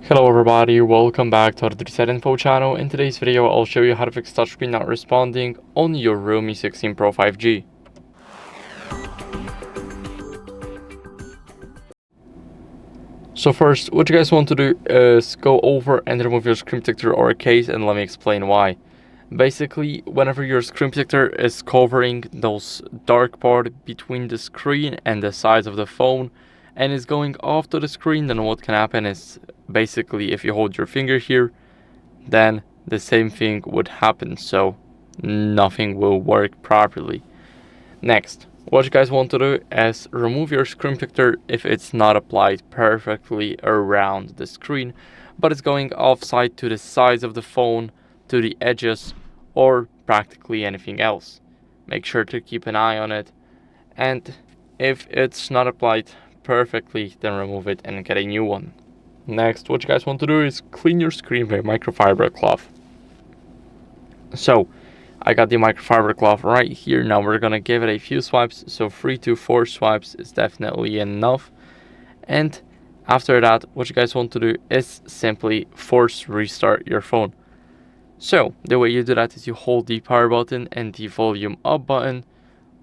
Hello everybody, welcome back to the HardReset.Info channel. In today's video, I'll show you how to fix touchscreen not responding on your Realme 16 Pro 5G. So first, what you guys want to do is go over and remove your screen protector or case, and let me explain why. Basically, whenever your screen protector is covering those dark part between the screen and the sides of the phone and is going off to the screen, then what can happen is basically if you hold your finger here, then the same thing would happen, so nothing will work properly. Next, what you guys want to do is remove your screen protector if it's not applied perfectly around the screen, but it's going offside to the sides of the phone, to the edges, or practically anything else. Make sure to keep an eye on it, and if it's not applied perfectly, then remove it and get a new one. Next, what you guys want to do is clean your screen with a microfiber cloth. So I got the microfiber cloth right here. Now we're gonna give it a few swipes, so 3 to 4 swipes is definitely enough. And after that, what you guys want to do is simply force restart your phone. So the way you do that is you hold the power button and the volume up button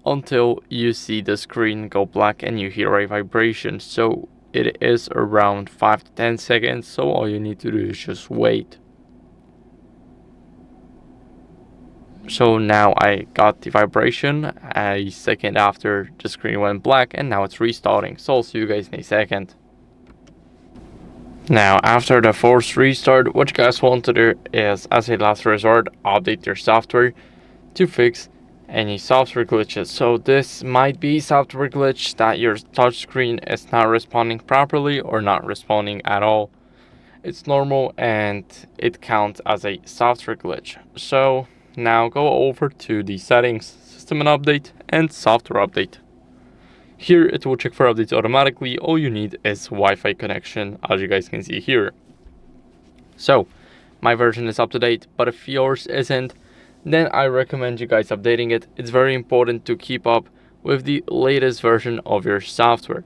until you see the screen go black and you hear a vibration. So it is around 5 to 10 seconds, so all you need to do is just wait. So now I got the vibration a second after the screen went black, and now it's restarting, so I'll see you guys in a second. Now after the forced restart, what you guys want to do is, as a last resort, update your software to fix any software glitches. So this might be software glitch that your touchscreen is not responding properly or not responding at all. It's normal and it counts as a software glitch. So now go over to the settings, system and update, and software update. Here it will check for updates automatically. All you need is Wi-Fi connection, as you guys can see here. So my version is up to date, but if yours isn't, then I recommend you guys updating it. It's very important to keep up with the latest version of your software.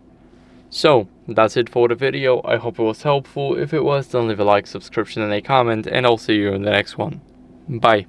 So that's it for the video. I hope it was helpful. If it was, then leave a like, subscription, and a comment, and I'll see you in the next one. Bye.